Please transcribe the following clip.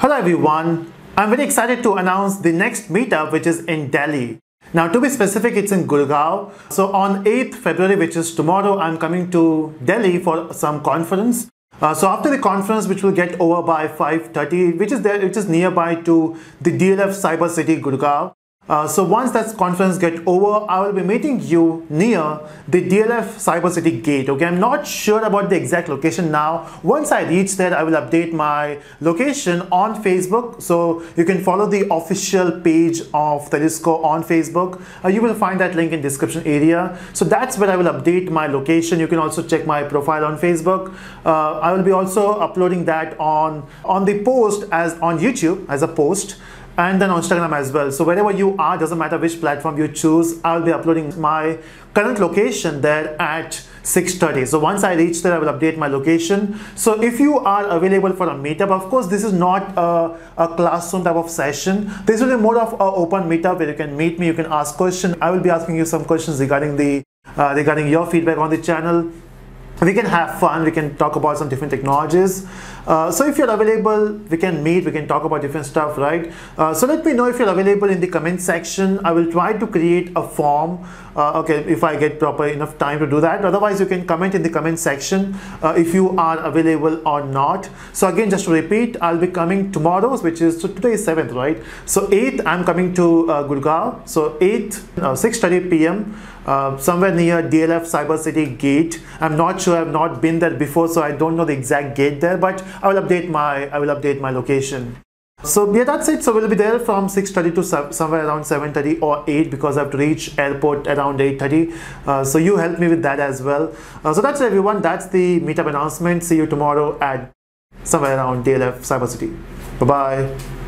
Hello everyone, I'm very excited to announce the next meetup, which is in Delhi. Now to be specific, it's in Gurgaon. So on 8th February, which is tomorrow, I'm coming to Delhi for some conference. So after the conference, which will get over by 5:30, which is nearby to the DLF Cyber City Gurgaon. So once that conference gets over, I will be meeting you near the DLF Cyber City gate. Okay, I'm not sure about the exact location now. Once I reach there, I will update my location on Facebook. So you can follow the official page of Telusko on Facebook. You will find that link in description area. So that's where I will update my location. You can also check my profile on Facebook. I will be also uploading that on the post as on YouTube as a post, and then on Instagram as well. So wherever you are, doesn't matter which platform you choose, I'll be uploading my current location there at 6:30. So once I reach there, I will update my location. So if you are available for a meetup, of course, this is not a classroom type of session. This will be more of an open meetup where you can meet me, you can ask questions. I will be asking you some questions regarding your feedback on the channel. We can have fun, we can talk about some different technologies. So if you're available, we can meet, we can talk about different stuff, right? So let me know if you're available in the comment section. I will try to create a form, okay, if I get proper enough time to do that. Otherwise, you can comment in the comment section if you are available or not. So again, just to repeat, I'll be coming tomorrow, so today is 7th, right? So 8th, I'm coming to Gurgaon. So 8th, 6:30 p.m. Somewhere near DLF Cyber City gate. I'm not sure, I've not been there before, so I don't know the exact gate there, but I will update my location. So yeah, that's it. So we'll be there from 6:30 to somewhere around 7:30 or 8, because I have to reach airport around 8:30. So you help me with that as well. So that's it, everyone. That's the meetup announcement. See you tomorrow at somewhere around DLF Cyber City. Bye bye.